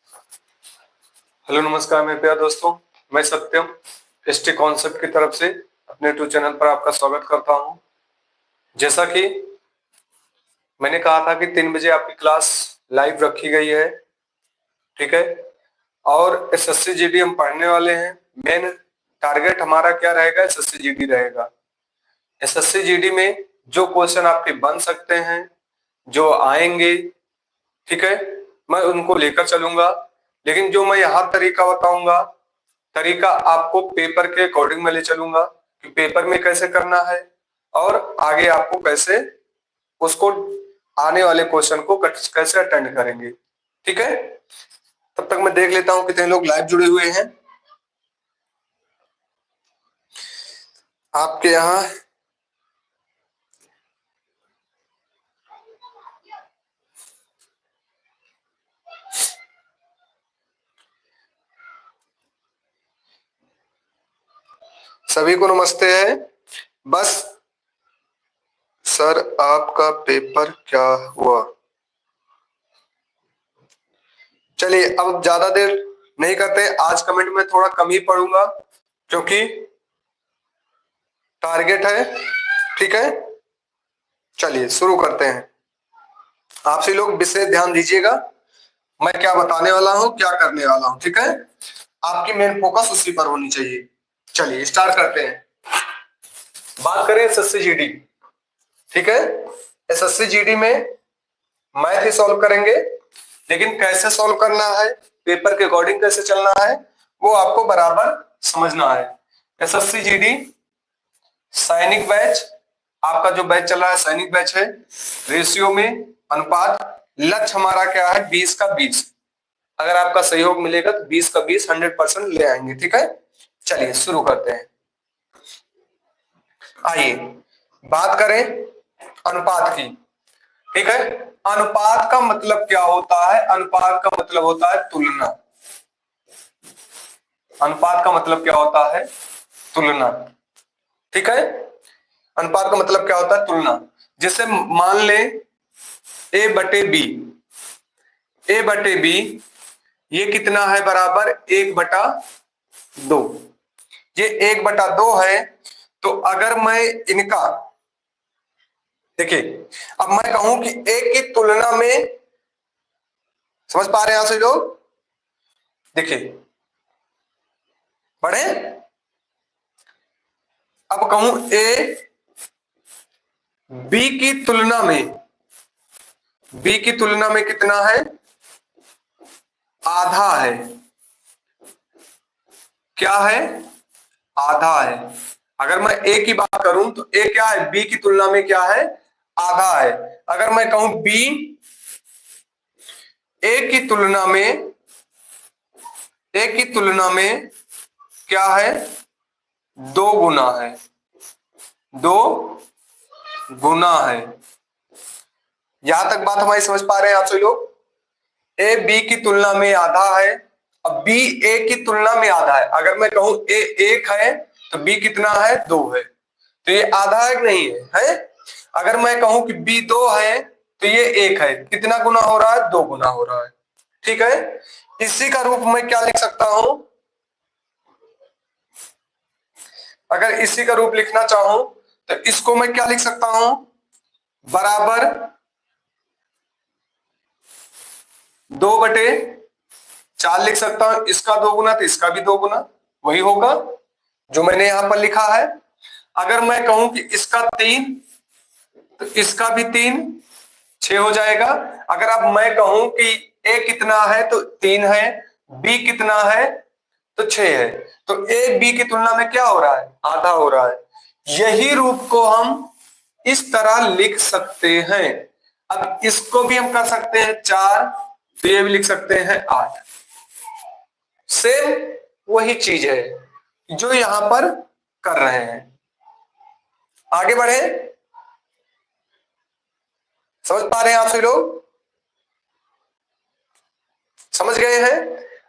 Hello नमस्कार मेरे प्यारे दोस्तों। मैं सत्यम एसटी कॉन्सेप्ट की तरफ से अपने यूट्यूब चैनल पर आपका स्वागत करता हूं। जैसा कि मैंने कहा था कि 3 बजे आपकी क्लास लाइव रखी गई है, ठीक है। और एसएससी जीडी हम पढ़ने वाले हैं। मेन टारगेट हमारा क्या रहेगा? एसएससी जीडी रहेगा। एसएससी जीडी में जो क्वेश्चन आपके बन सकते हैं, जो आएंगे, ठीक है, मैं उनको लेकर चलूंगा। लेकिन जो मैं यहाँ तरीका बताऊंगा, तरीका आपको पेपर के अकॉर्डिंग मैं ले चलूंगा कि पेपर में कैसे करना है और आगे आपको कैसे उसको आने वाले क्वेश्चन को कैसे अटेंड करेंगे, ठीक है। तब तक मैं देख लेता हूं कितने लोग लाइव जुड़े हुए हैं आपके यहाँ। सभी को नमस्ते है। बस सर आपका पेपर क्या हुआ? चलिए अब ज्यादा देर नहीं करते। आज कमेंट में थोड़ा कम ही पढ़ूंगा क्योंकि टारगेट है, ठीक है। चलिए शुरू करते हैं। आप सभी लोग विशेष ध्यान दीजिएगा, मैं क्या बताने वाला हूं, क्या करने वाला हूं, ठीक है। आपकी मेन फोकस उसी पर होनी चाहिए। चलिए स्टार्ट करते हैं। बात करें एसएससी जीडी, ठीक है। एसएससी जीडी में मैथ ही सॉल्व करेंगे, लेकिन कैसे सॉल्व करना है, पेपर के अकॉर्डिंग कैसे चलना है, वो आपको बराबर समझना है। एसएससी जीडी सैनिक बैच, आपका जो बैच चल रहा है सैनिक बैच है। रेशियो में अनुपात, लक्ष्य हमारा क्या है? 20 का 20। अगर आपका सहयोग मिलेगा तो 20 का 20 100% ले आएंगे, ठीक है। चलिए शुरू करते हैं। आइए बात करें अनुपात की, ठीक है। अनुपात का मतलब क्या होता है? अनुपात का मतलब होता है तुलना। अनुपात का मतलब क्या होता है? तुलना, ठीक है। अनुपात का मतलब क्या होता है? तुलना। जैसे मान ले ए बटे बी, ए बटे बी ये कितना है? बराबर 1/2। ये 1/2 है। तो अगर मैं इनका देखिए, अब मैं कहूं कि ए की तुलना में, समझ पा रहे हैं आप सभी लोग? देखिए पढ़े। अब कहूं ए बी की तुलना में, बी की तुलना में कितना है? आधा है। क्या है? आधा है। अगर मैं ए की बात करूं तो ए क्या है? बी की तुलना में क्या है? आधा है। अगर मैं कहूं बी ए की तुलना में, ए की तुलना में क्या है? 2 गुना है। 2 गुना है। यहां तक बात हमारी समझ पा रहे हैं आप सभी लोग? ए बी की तुलना में आधा है। अब बी ए की तुलना में आधा है। अगर मैं कहूं ए 1 है तो बी कितना है? 2 है। तो ये आधा है कि नहीं है? अगर मैं कहूं कि बी 2 है तो ये 1 है। कितना गुना हो रहा है? 2 गुना हो रहा है, ठीक है। इसी का रूप में क्या लिख सकता हूं? अगर इसी का रूप लिखना चाहूं तो इसको मैं क्या लिख सकता हूं? बराबर 2/4 लिख सकता हूं। इसका 2 गुना तो इसका भी 2 गुना, वही होगा जो मैंने यहां पर लिखा है। अगर मैं कहूं कि इसका 3 तो इसका भी 3, 6 हो जाएगा। अगर अब मैं कहूं कि ए कितना है तो 3 है, बी कितना है तो 6 है। तो ए बी की तुलना में क्या हो रहा है? आधा हो रहा है। यही रूप को हम इस तरह लिख सकते हैं। अब इसको भी हम कर सकते हैं 4, तो ये भी लिख सकते हैं 8। सेम वही चीज है जो यहां पर कर रहे हैं। आगे बढ़े। समझ पा रहे हैं आप सभी लोग? समझ गए हैं?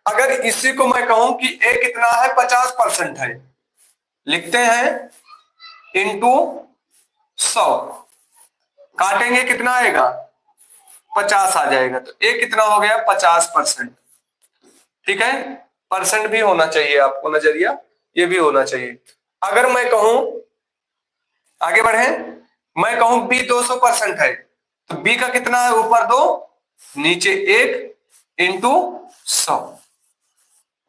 अगर इसी को मैं कहूं कि ए कितना है? 50% है, लिखते हैं इंटू 100। काटेंगे कितना आएगा? 50 आ जाएगा। तो ए कितना हो गया? 50%। ठीक है, परसेंट भी होना चाहिए आपको, नजरिया ये भी होना चाहिए। अगर मैं कहूं, आगे बढ़े, मैं कहूं बी 200% है, तो बी का कितना है, ऊपर 2 नीचे 1 इंटू 100,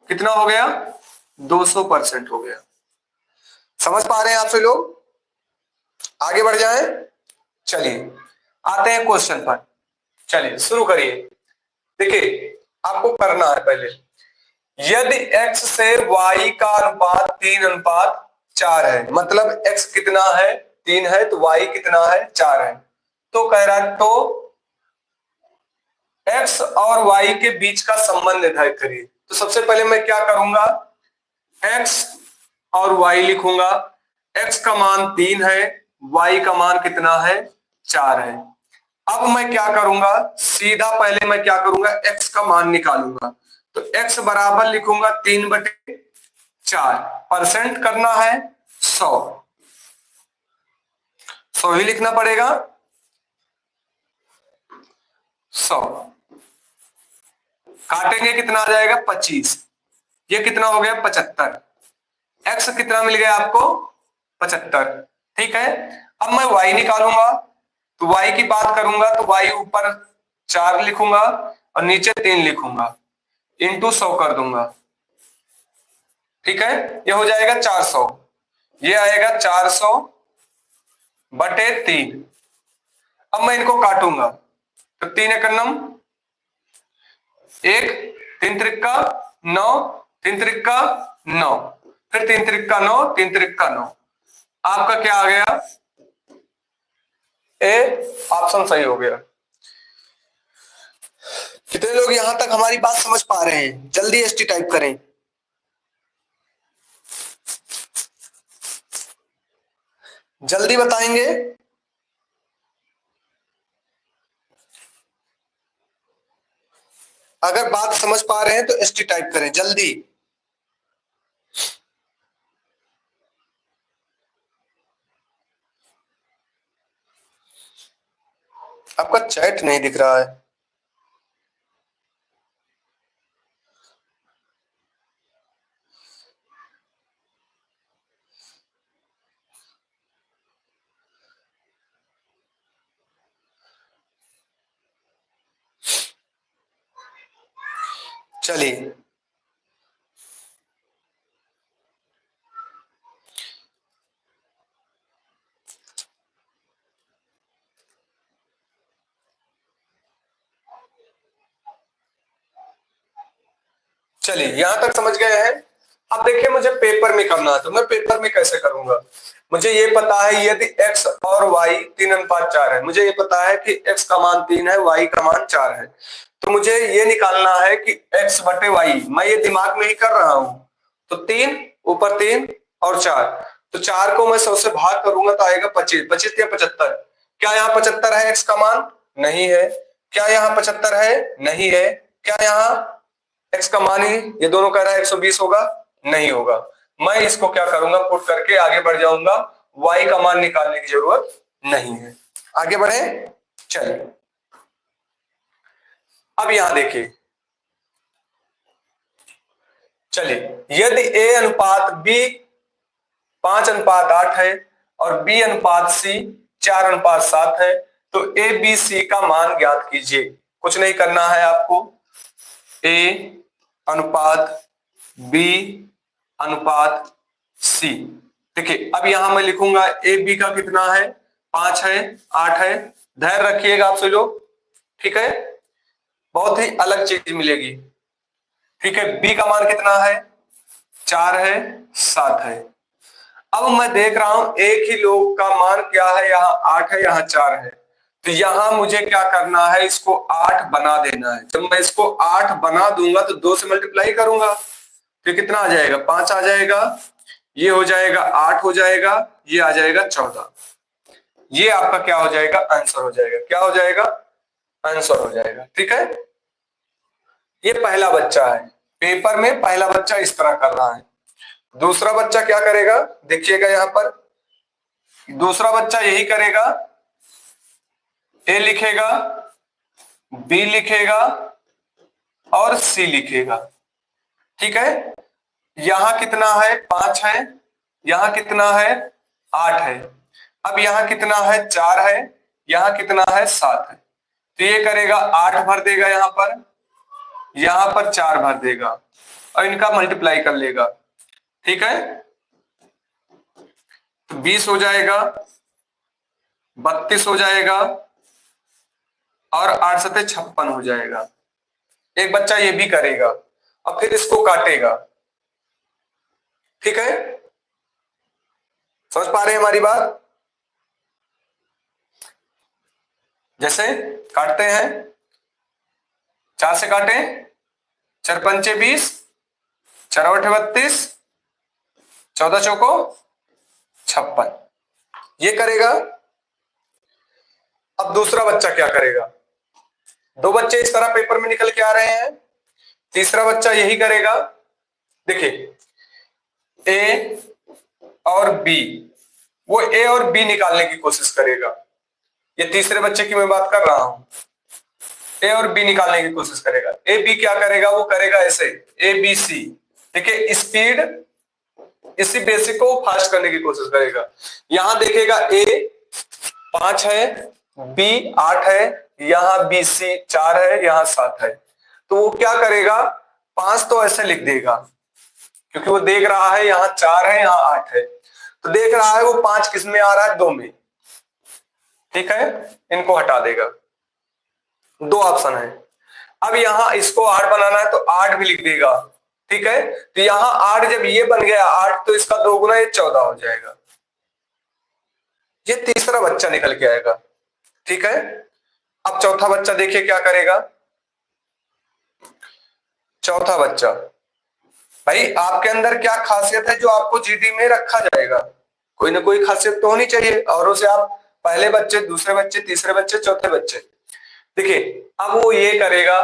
कितना हो गया, 200% हो गया। समझ पा रहे हैं आप सभी लोग? आगे बढ़ जाएं, चलिए आते हैं क्वेश्चन पर। चलिए शुरू करिए। देखिए आपको करना है पहले, यदि x से y का अनुपात 3:4 है, मतलब x कितना है, 3 है, तो y कितना है, 4 है, तो कह रहा है तो x और y के बीच का संबंध निर्धारित करिए। तो सबसे पहले मैं क्या करूंगा, x और y लिखूंगा। x का मान 3 है, y का मान कितना है, 4 है। अब मैं क्या करूंगा, सीधा पहले मैं क्या करूंगा, x का मान निकालूंगा। तो x बराबर लिखूंगा 3/4, परसेंट करना है 100, 100 ही लिखना पड़ेगा, 100 काटेंगे कितना आ जाएगा, 25, ये कितना हो गया, 75। x कितना मिल गया आपको, 75, ठीक है। अब मैं y निकालूंगा, तो y की बात करूंगा तो y ऊपर 4 लिखूंगा और नीचे 3 लिखूंगा, इंटू 100 कर दूंगा, ठीक है। ये हो जाएगा 400, ये आएगा 400 बटे 3। अब मैं इनको काटूंगा, तो 3 एकम 1, 3 त्रिका 9, 3 त्रिका 9, फिर 3 त्रिका 9, 3 त्रिका 9, आपका क्या आ गया, ए ऑप्शन सही हो गया। कितने लोग यहां तक हमारी बात समझ पा रहे हैं, जल्दी एसटी टाइप करें। जल्दी बताएंगे, अगर बात समझ पा रहे हैं तो एसटी टाइप करें जल्दी। आपका चैट नहीं दिख रहा है। चलिए चलिए यहां तक समझ गए हैं। अब देखिए मुझे पेपर में करना है, तो मैं पेपर में कैसे करूंगा। मुझे ये पता है यदि x और y 3:4 है, मुझे ये पता है कि x का मान 3 है, y का मान 4 है, तो मुझे ये निकालना है कि x बटे y, मैं ये दिमाग में ही कर रहा हूं। तो 3 ऊपर 3 और 4, तो 4 को मैं 100 से भाग करूंगा तो आएगा 25, 25 या 75। क्या यहाँ 75 है x का मान, नहीं है। क्या यहाँ 75 है, नहीं है। क्या यहाँ x का मान ही ये दोनों कह रहा है 120 होगा, नहीं होगा। मैं इसको क्या करूंगा, पुट करके आगे बढ़ जाऊंगा, y का मान निकालने की जरूरत नहीं है। आगे बढ़े, चलिए अब यहां देखिए, चलिए यदि a अनुपात b 5:8 है और b अनुपात c 4:7 है, तो a b c का मान ज्ञात कीजिए। कुछ नहीं करना है आपको, a अनुपात b अनुपात c। देखिए अब यहां मैं लिखूंगा ए बी का कितना है, 5 है, 8 है। धैर्य रखिएगा आप सभी लोग, ठीक है, बहुत ही अलग चीज मिलेगी। ठीक है, बी का मान कितना है, 4 है, 7 है। अब मैं देख रहा हूं एक ही लोग का मान क्या है, यहाँ 8 है, यहाँ 4 है, तो यहां मुझे क्या करना है, इसको 8 बना देना है। जब मैं इसको 8 बना दूंगा तो 2 से मल्टीप्लाई करूंगा, फिर कितना आ जाएगा, 5 आ जाएगा, ये हो जाएगा 8 हो जाएगा, ये आ जाएगा 14। ये आपका क्या हो जाएगा, आंसर हो जाएगा। क्या हो जाएगा, आंसर हो जाएगा। ठीक है, ये पहला बच्चा है, पेपर में पहला बच्चा इस तरह कर रहा है। दूसरा बच्चा क्या करेगा, देखिएगा यहां पर, दूसरा बच्चा यही करेगा, ए लिखेगा, बी लिखेगा और सी लिखेगा। ठीक है, यहां कितना है 5 है, यहां कितना है 8 है, अब यहां कितना है 4 है, यहां कितना है 7 है। तो ये करेगा 8 भर देगा यहां पर 4 भर देगा और इनका मल्टीप्लाई कर लेगा। ठीक है, तो 20 हो जाएगा, 32 हो जाएगा और 8 सते 56 हो जाएगा। एक बच्चा ये भी करेगा और फिर इसको काटेगा। ठीक है, समझ पा रहे हैं हमारी बात? जैसे काटते हैं, 4 से काटे, 4 पंचे 20, 4 अठे 32, 14 चौको 56, ये करेगा। अब दूसरा बच्चा क्या करेगा? 2 बच्चे इस तरह पेपर में निकल के आ रहे हैं, तीसरा बच्चा यही करेगा। देखिए ए और बी, वो ए और बी निकालने की कोशिश करेगा। ये तीसरे बच्चे की मैं बात कर रहा हूं, ए और बी निकालने की कोशिश करेगा। ए बी क्या करेगा? वो करेगा ऐसे ए बी सी। देखिए स्पीड, इसी बेसिक को फास्ट करने की कोशिश करेगा। यहां देखेगा ए 5 है, बी 8 है, यहां बी सी 4 है, यहां 7 है। तो वो क्या करेगा? 5 तो ऐसे लिख देगा, क्योंकि वो देख रहा है यहां 4 है, यहां 8 है, तो देख रहा है वो 5 किस में आ रहा है? 2 में। ठीक है, इनको हटा देगा। 2 ऑप्शन है। अब यहां इसको 8 बनाना है तो 8 भी लिख देगा। ठीक है, तो यहां 8 जब ये बन गया 8, तो इसका 2 गुना ये 14 हो जाएगा। ये तीसरा बच्चा निकल के आएगा। ठीक है, अब चौथा बच्चा देखिए क्या करेगा। चौथा बच्चा, भाई आपके अंदर क्या खासियत है जो आपको जीडी में रखा जाएगा? कोई ना कोई खासियत तो होनी चाहिए, औरों से आप पहले बच्चे, दूसरे बच्चे, तीसरे बच्चे, चौथे बच्चे। देखिए अब वो ये करेगा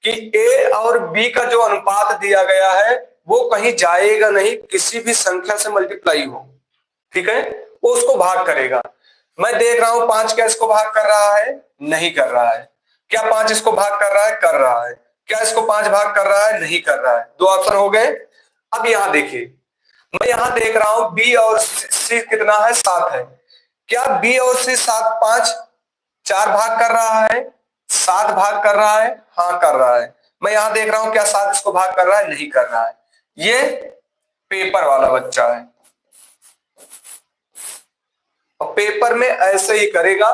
कि ए और बी का जो अनुपात दिया गया है वो कहीं जाएगा नहीं, किसी भी संख्या से मल्टीप्लाई हो। ठीक है, वो उसको भाग करेगा। मैं देख रहा हूं 5 क्या इसको भाग कर रहा है? नहीं कर रहा है। क्या 5 इसको भाग कर रहा है? कर रहा है। क्या इसको 5 भाग कर रहा है? नहीं कर रहा है। 2 ऑप्शन हो गए। अब यहां देखिए, मैं यहां देख रहा हूं बी और सी कितना है? 7 है। क्या बी और सी 7 5 4 भाग कर रहा है? 7 भाग कर रहा है? हाँ कर रहा है। मैं यहां देख रहा हूं क्या 7 इसको भाग कर रहा है? नहीं कर रहा है। ये पेपर वाला बच्चा है, और पेपर में ऐसे ही करेगा,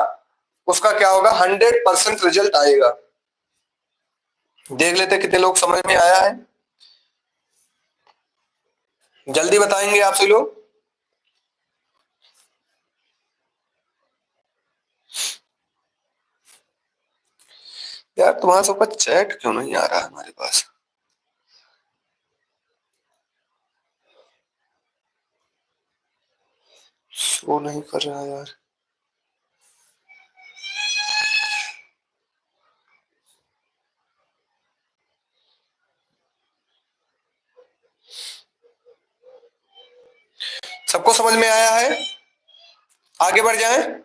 उसका क्या होगा? 100% रिजल्ट आएगा। देख लेते कितने लोग समझ में आया है, जल्दी बताएंगे आपसे लोग। यार तुम्हारा सबका चैट क्यों नहीं आ रहा है हमारे पास? शो नहीं कर रहा है यार। सबको समझ में आया है? आगे बढ़ जाएं।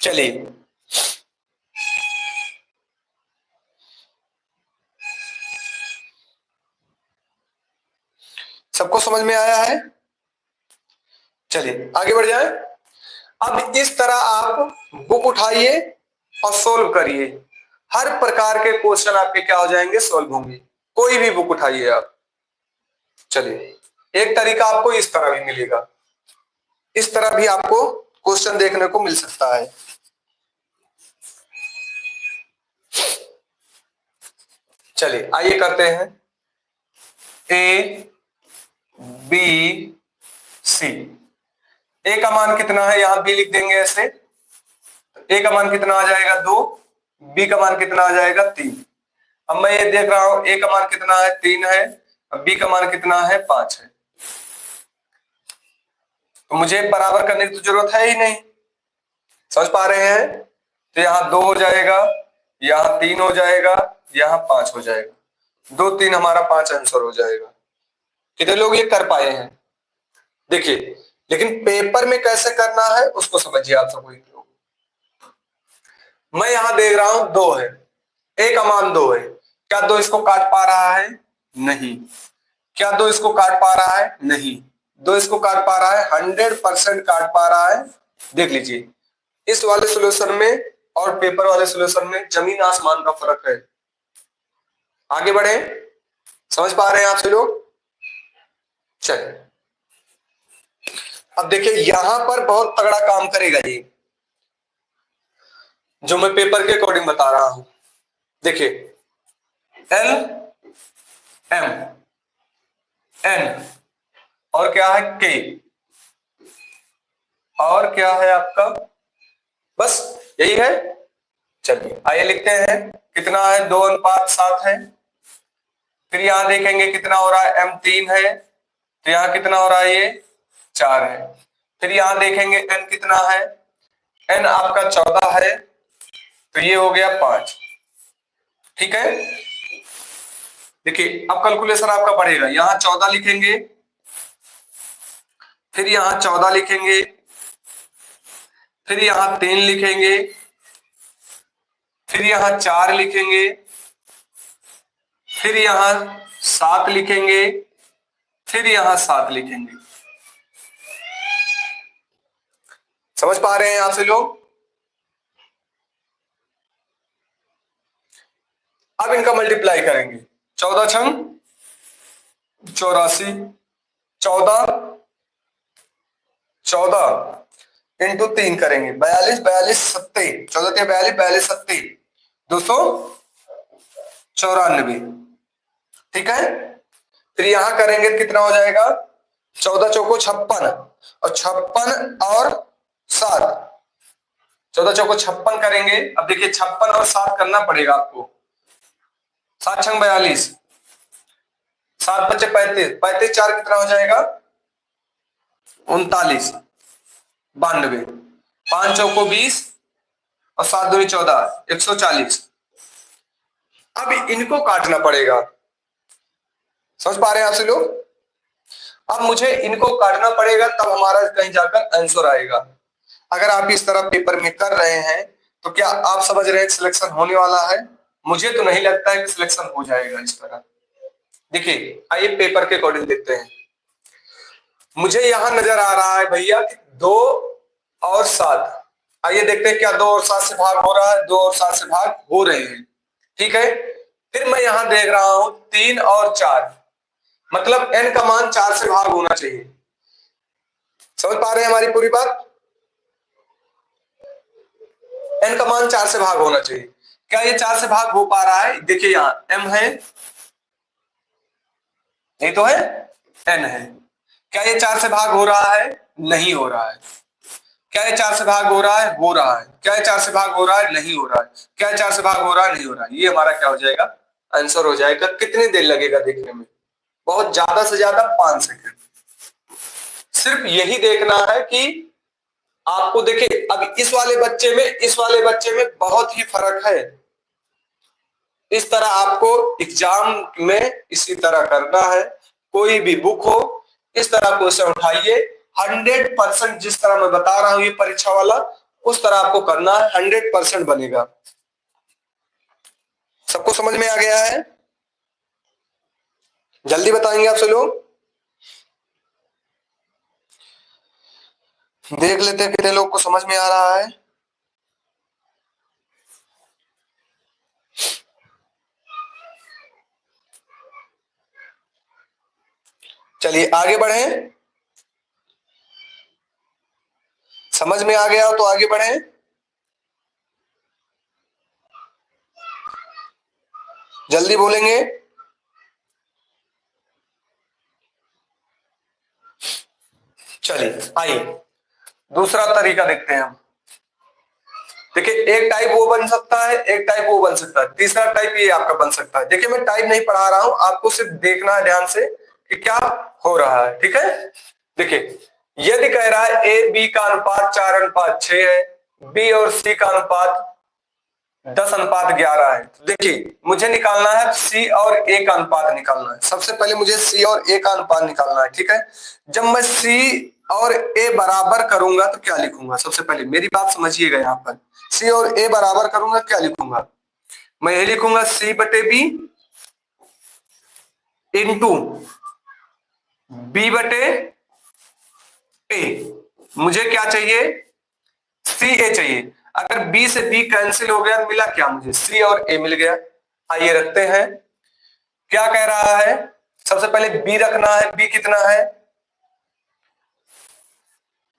चलिए, सबको समझ में आया है? चलिए आगे बढ़ जाएं। अब इस तरह आप बुक उठाइए और सोल्व करिए। हर प्रकार के क्वेश्चन आपके क्या हो जाएंगे? सोल्व होंगे। कोई भी बुक उठाइए आप। चलिए, एक तरीका आपको इस तरह भी मिलेगा, इस तरह भी आपको क्वेश्चन देखने को मिल सकता है। चलिए आइए करते हैं। ए बी सी, ए का मान कितना है? यहां बी लिख देंगे ऐसे। ए का मान कितना आ जाएगा? 2। बी का मान कितना आ जाएगा? 3। अब मैं ये देख रहा हूं ए का मान कितना है? 3 है। अब बी का मान कितना है? 5 है। तो मुझे बराबर करने की तो जरूरत है ही नहीं। समझ पा रहे हैं? तो यहां 2 हो जाएगा, यहां 3 हो जाएगा, यहां 5 हो जाएगा। 2 3 हमारा 5 आंसर हो जाएगा। कितने लोग ये कर पाए हैं? देखिए लेकिन पेपर में कैसे करना है उसको समझिए आप सब लोग। मैं यहां देख रहा हूं 2 है, एक अमान 2 है, क्या 2 इसको काट पा रहा है? नहीं। क्या 2 इसको काट पा रहा है? नहीं। 2 इसको काट पा रहा है? 100% काट पा रहा है। देख लीजिए इस वाले सॉल्यूशन में और पेपर वाले सॉल्यूशन में जमीन आसमान का फर्क है। आगे बढ़े, समझ पा रहे हैं आप लोग? चलिए अब देखिए यहां पर बहुत तगड़ा काम करेगा ये जो मैं पेपर के अकॉर्डिंग बता रहा हूं। देखिए एल एम एन और क्या है के और क्या है आपका, बस यही है। चलिए आइए लिखते हैं कितना है, 2:7 है। फिर यहां देखेंगे कितना हो रहा है, एम 3 है, तो यहां कितना हो रहा है, ये 4 है। फिर यहां देखेंगे एन कितना है, एन आपका 14 है, तो ये हो गया 5। ठीक है, देखिए अब कैलकुलेशन आपका बढ़ेगा, यहां 14 लिखेंगे, फिर यहां 14 लिखेंगे, फिर यहां 3 लिखेंगे, फिर यहां 4 लिखेंगे, फिर यहां 7 लिखेंगे, फिर यहां 7 लिखेंगे। समझ पा रहे हैं आपसे लोग? अब इनका मल्टीप्लाई करेंगे, 14 छंग 84, 14 14 इंटू 3 करेंगे, 42 42 सत्ते, 14 42 42 सत्ते 294। ठीक है, फिर यहां करेंगे कितना हो जाएगा, 14 चौको 56 और 56 और 7, 14 चौको 56 करेंगे। अब देखिए 56 और 7 करना पड़ेगा आपको, 7 छंग 42, 7 बचे 35, 35 4 कितना हो जाएगा, 39 92, 5 चौको 20 और 7 दूनी 14, 140। अब इनको काटना पड़ेगा, समझ पा रहे हैं आपसे लोग? अब मुझे इनको काटना पड़ेगा तब हमारा कहीं जाकर आंसर आएगा। अगर आप इस तरह पेपर में कर रहे हैं तो क्या आप समझ रहे हैं सिलेक्शन होने वाला है? मुझे तो नहीं लगता है कि सिलेक्शन हो जाएगा इस तरह। देखिए आइए पेपर के अकॉर्डिंग देखते हैं। मुझे यहां नजर आ रहा है भैया कि 2 और 7, आइए देखते हैं क्या 2 और 7 से भाग हो रहा है, 2 और 7 से भाग हो रहे हैं। ठीक है, फिर मैं यहां देख रहा हूं 3 और 4, मतलब n का मान 4 से भाग होना चाहिए। समझ पा रहे हैं हमारी पूरी बात? n का मान 4 से भाग होना चाहिए। क्या ये 4 से भाग हो पा रहा है? देखिए यहां m है, नहीं तो है n है। क्या ये 4 से भाग हो रहा है? नहीं हो रहा है। क्या ये 4 से भाग हो रहा है? हो रहा है। क्या ये 4 से भाग हो रहा है? नहीं हो रहा है। क्या ये 4 से भाग हो रहा है? नहीं हो रहा है। ये हमारा क्या हो जाएगा, आंसर हो जाएगा। कितनी देर लगेगा देखने में? बहुत ज्यादा से ज्यादा 5 सेकंड। सिर्फ यही देखना है कि आपको, देखिए अब इस वाले बच्चे में इस वाले बच्चे में बहुत ही फर्क है। इस तरह आपको एग्जाम में इसी तरह करना है। कोई भी बुक हो इस तरह क्वेश्चन उठाइए, 100% जिस तरह मैं बता रहा हूं ये परीक्षा वाला, उस तरह आपको करना है, 100% बनेगा। सबको समझ में आ गया है? जल्दी बताएंगे आपसे लोग, देख लेते हैं कितने लोग को समझ में आ रहा है। चलिए आगे बढ़े, समझ में आ गया हो तो आगे बढ़े। जल्दी बोलेंगे। चलिए आइए दूसरा तरीका देखते हैं हम। देखिए एक टाइप वो बन सकता है, एक टाइप वो बन सकता है, तीसरा टाइप ये आपका बन सकता है। देखिए मैं टाइप नहीं पढ़ा रहा हूं, आपको सिर्फ देखना है ध्यान से कि क्या हो रहा है। ठीक है, देखिए यदि कह रहा है ए बी का अनुपात 4:6 है, बी और सी का अनुपात 10:11 है, तो देखिए मुझे निकालना है सी और ए का अनुपात निकालना है। सबसे पहले मुझे सी और ए का अनुपात निकालना है। ठीक है, जब मैं सी और ए बराबर करूंगा तो क्या लिखूंगा? सबसे पहले मेरी बात समझिएगा, यहाँ पर सी और ए बराबर करूंगा क्या लिखूंगा? मैं ये लिखूंगा सी बटे बी इंटू बी बटे ए। मुझे क्या चाहिए? सी ए चाहिए। अगर बी से बी कैंसिल हो गया, मिला क्या मुझे? सी और ए मिल गया। आइए रखते हैं। क्या कह रहा है? सबसे पहले बी रखना है। बी कितना है?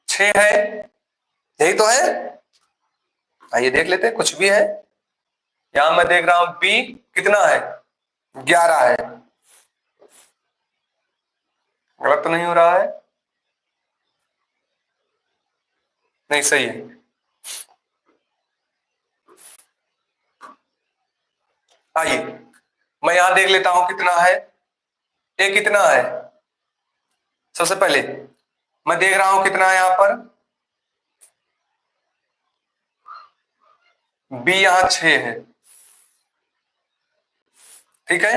6 है, यही तो है। आइए देख लेते हैं, कुछ भी है। यहां मैं देख रहा हूं बी कितना है? 11 है। गलत तो नहीं हो रहा है? नहीं, सही है। आइए मैं यहां देख लेता हूं कितना है। ए कितना है? सबसे पहले मैं देख रहा हूं कितना है यहां पर। बी यहां 6 है, ठीक है।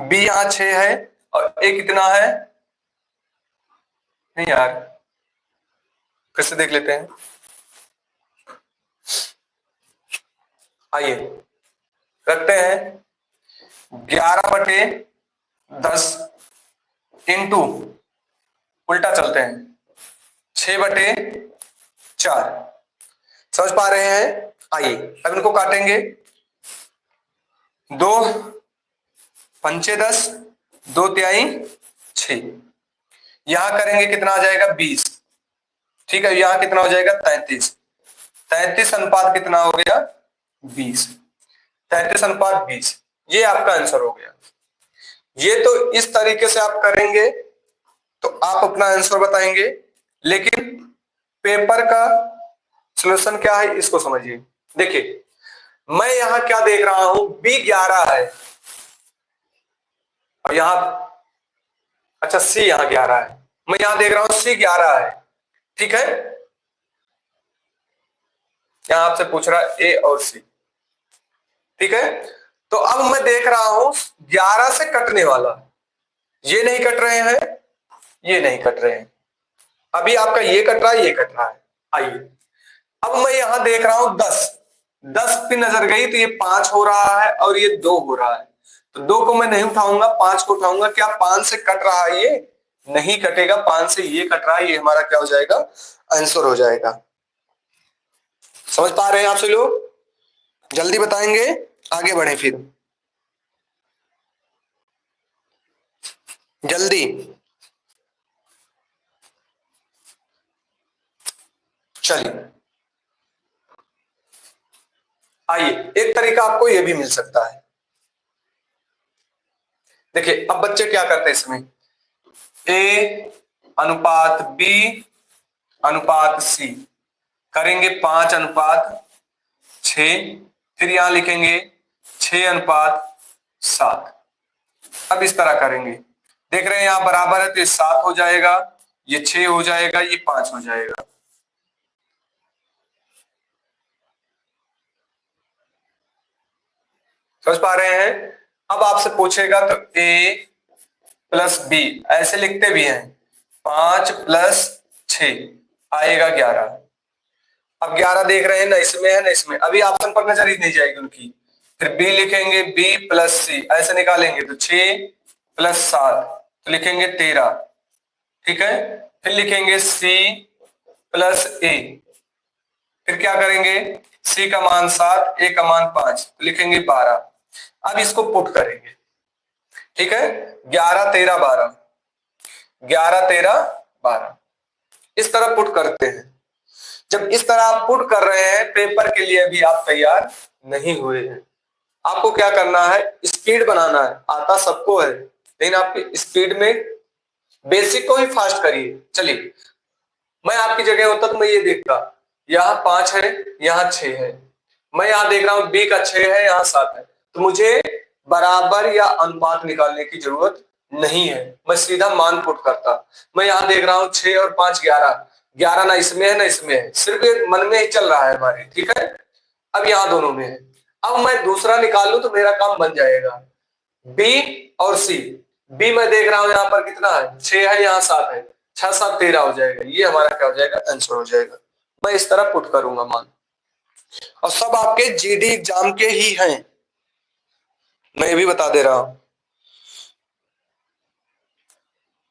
बी यहां 6 है और ए कितना है? नहीं यार, कैसे देख लेते हैं। आइए रखते हैं 11/10 इंटू, उल्टा चलते हैं, 6/4। समझ पा रहे हैं? आइए अब इनको काटेंगे। 2 पंचे 10, 2 तिहाई 6। यहां करेंगे कितना आ जाएगा? 20। ठीक है, यहां कितना हो जाएगा? 33। 33 अनुपात कितना हो गया? 20। 33 अनुपात 20, ये आपका आंसर हो गया। ये तो इस तरीके से आप करेंगे तो आप अपना आंसर बताएंगे, लेकिन पेपर का सॉल्यूशन क्या है इसको समझिए। देखिए मैं यहां क्या देख रहा हूं, बी 11 है और यहां, अच्छा सी यहां 11 है, मैं यहां देख रहा हूं सी 11 है, ठीक है। यहां आपसे पूछ रहा है ए और सी, ठीक है। तो अब मैं देख रहा हूं 11 से कटने वाला, ये नहीं कट रहे हैं, ये नहीं कट रहे हैं। अभी आपका ये कट रहा है, ये कट रहा है। आइए अब मैं यहां देख रहा हूं 10। 10 पे नजर गई तो ये 5 हो रहा है और ये 2 हो रहा है। तो 2 को मैं नहीं उठाऊंगा, 5 को उठाऊंगा। क्या 5 से कट रहा है? ये नहीं कटेगा। 5 से ये कट रहा है, ये हमारा क्या हो जाएगा? आंसर हो जाएगा। समझ पा रहे हैं आप सभी लोग? जल्दी बताएंगे, आगे बढ़े फिर जल्दी। चलिए आइए, एक तरीका आपको यह भी मिल सकता है। देखिए अब बच्चे क्या करते हैं इसमें, ए अनुपात बी अनुपात सी करेंगे 5/6, फिर यहां लिखेंगे 6/7। अब इस तरह करेंगे। देख रहे हैं यहां बराबर है तो ये 7 हो जाएगा, ये 6 हो जाएगा, ये 5 हो जाएगा। समझ पा रहे हैं? अब आपसे पूछेगा तो ए प्लस बी ऐसे लिखते भी हैं, 5+6 आएगा 11। अब 11 देख रहे हैं ना, इसमें है ना इसमें, अभी ऑप्शन पर नजर ही नहीं जाएगी उनकी। फिर बी लिखेंगे, बी प्लस सी ऐसे निकालेंगे तो 6+7 तो लिखेंगे 13, ठीक है। फिर लिखेंगे सी प्लस ए, फिर क्या करेंगे, सी का मान 7, ए का मान 5 तो लिखेंगे 12। अब इसको पुट करेंगे, ठीक है। 11 13 12, 11 13 12 इस तरह पुट करते हैं। जब इस तरह आप पुट कर रहे हैं, पेपर के लिए अभी आप तैयार नहीं हुए हैं। आपको क्या करना है, स्पीड बनाना है। आता सबको है, लेकिन आपकी स्पीड में बेसिक को ही फास्ट करिए। चलिए मैं आपकी जगह होता तो मैं ये देखता, यहाँ 5 है, यहाँ 6 है, मैं यहाँ देख रहा हूँ बी का 6 है, यहाँ 7 है, तो मुझे बराबर या अनुपात निकालने की जरूरत नहीं है, मैं सीधा मान पुट करता। मैं यहाँ देख रहा हूँ 6 और 5 11, 11 ना इसमें है ना इसमें है, सिर्फ ये मन में ही चल रहा है हमारे, ठीक है। अब यहाँ दोनों में है, अब मैं दूसरा निकाल लूं तो मेरा काम बन जाएगा। बी और सी, बी मैं देख रहा हूं यहाँ पर कितना है, 6 है, यहाँ 7 है, 6 7 13 हो जाएगा, ये हमारा क्या हो जाएगा, आंसर हो जाएगा। मैं इस तरह पुट करूंगा मान, और सब आपके जीडी एग्जाम के ही हैं, मैं ये भी बता दे रहा हूं।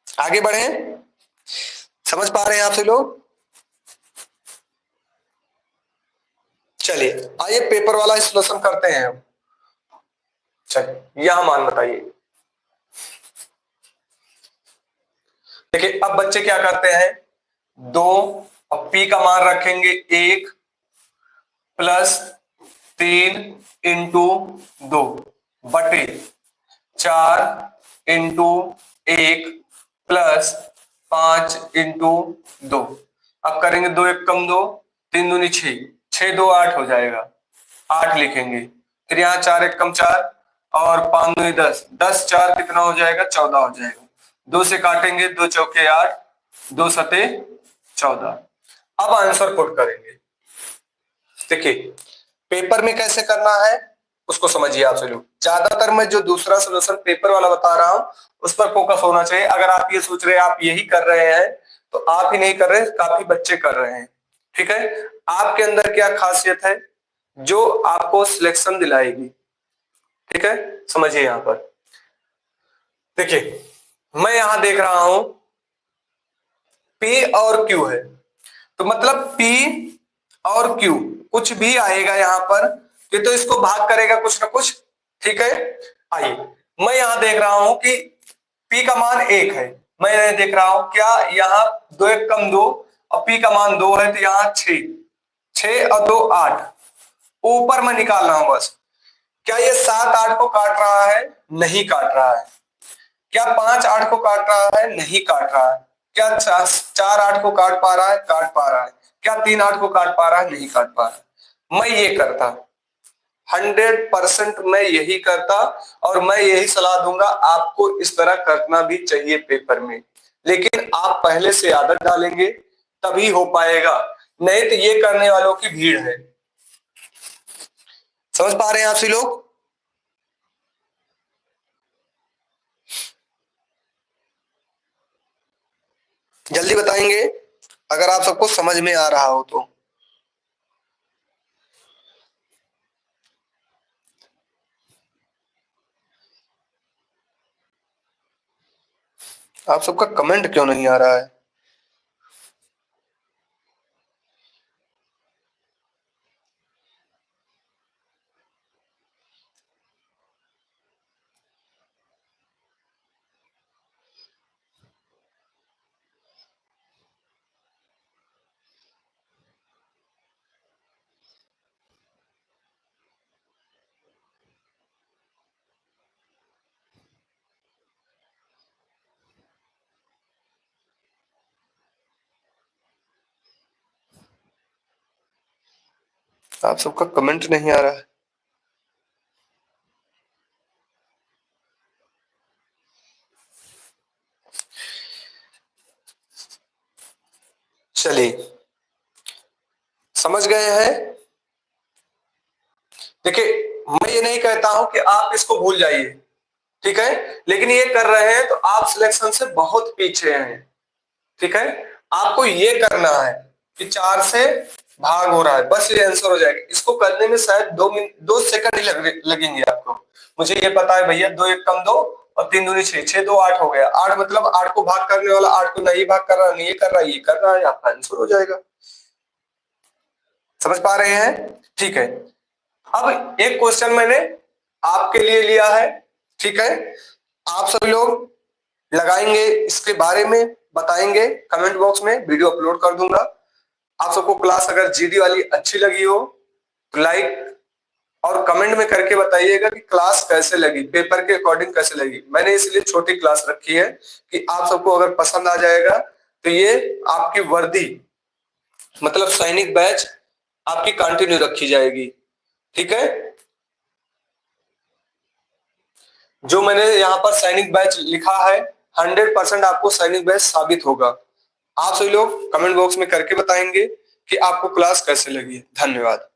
आगे बढ़े, समझ पा रहे हैं आप सभी लोग? चलिए आइए पेपर वाला सॉल्यूशन करते हैं हम। चलिए यहां मान बताइए। देखिए अब बच्चे क्या करते हैं, 2 और p का मान रखेंगे 1 प्लस 3 इंटू 2 बटे 4 इंटू 1 प्लस 5 इंटू 2। अब करेंगे 2 1 कम 2, 3 दूनी 6, 6 2 8 हो जाएगा, 8 लिखेंगे। फिर यहाँ 4 1 कम 4 और 5 दूनी 10, 10 4 कितना हो जाएगा, 14 हो जाएगा। 2 से काटेंगे, 2 चौके 8, 2 सते 14। अब आंसर पुट करेंगे। देखिए पेपर में कैसे करना है उसको समझिए आप सभी लोग। ज्यादातर मैं जो दूसरा सॉल्यूशन पेपर वाला बता रहा हूं उस पर फोकस होना चाहिए। अगर आप ये सोच रहे हैं आप यही कर रहे हैं तो आप ही नहीं कर रहे, काफी बच्चे कर रहे हैं। ठीक है, आपके अंदर क्या खासियत है जो आपको सिलेक्शन दिलाएगी। ठीक है, समझिए यहां पर। देखिए मैं यहां देख रहा हूं P और Q है, तो मतलब P और Q कुछ भी आएगा यहां पर ये तो इसको भाग करेगा कुछ ना कुछ। ठीक है, आइए मैं यहां देख रहा हूं कि P का मान 1 है, मैं यहां देख रहा हूं क्या यहां 2 1 कम 2 और P का मान 2 है, तो यहां 6, 6 और 2 8, ऊपर मैं निकाल रहा हूं बस। क्या ये 7 8 को काट रहा है, नहीं काट रहा है। क्या 5 8 को काट रहा है, नहीं काट रहा है। क्या 4 8 को काट पा रहा है, काट पा रहा है। क्या 3 8 को काट पा रहा है, नहीं काट पा रहा है। मैं ये करता 100% मैं यही करता, और मैं यही सलाह दूंगा आपको इस तरह करना भी चाहिए पेपर में। लेकिन आप पहले से आदत डालेंगे तभी हो पाएगा, नहीं तो ये करने वालों की भीड़ है। समझ पा रहे हैं आप सभी लोग? जल्दी बताएंगे अगर आप सबको समझ में आ रहा हो तो। आप सबका कमेंट क्यों नहीं आ रहा है? आप सबका कमेंट नहीं आ रहा है। चलिए समझ गए हैं। देखिए मैं ये नहीं कहता हूं कि आप इसको भूल जाइए, ठीक है, लेकिन ये कर रहे हैं तो आप सिलेक्शन से बहुत पीछे हैं। ठीक है, आपको ये करना है कि 4 से भाग हो रहा है, बस ये आंसर हो जाएगा। इसको करने में शायद 2 सेकंड ही लगेंगे आपको। मुझे ये पता है भैया, 2 1 कम 2 और 3 दूनी 6, 6 2 8 हो गया। 8 मतलब 8 को भाग करने वाला 8 को नहीं भाग कर रहा, नहीं ये कर रहा, ये कर रहा है, आपका आंसर हो जाएगा। समझ पा रहे हैं? ठीक है, अब एक क्वेश्चन मैंने आपके लिए लिया है। ठीक है, आप सभी लोग लगाएंगे, इसके बारे में बताएंगे कमेंट बॉक्स में, वीडियो अपलोड कर दूंगा। आप सबको क्लास अगर जीडी वाली अच्छी लगी हो तो लाइक और कमेंट में करके बताइएगा कि क्लास कैसे लगी, पेपर के अकॉर्डिंग कैसे लगी। मैंने इसलिए छोटी क्लास रखी है कि आप सबको अगर पसंद आ जाएगा तो ये आपकी वर्दी मतलब सैनिक बैच आपकी कंटिन्यू रखी जाएगी। ठीक है, जो मैंने यहाँ पर सैनिक बैच लिखा है 100% आपको सैनिक बैच साबित होगा। आप सभी लोग कमेंट बॉक्स में करके बताएंगे कि आपको क्लास कैसे लगी। धन्यवाद।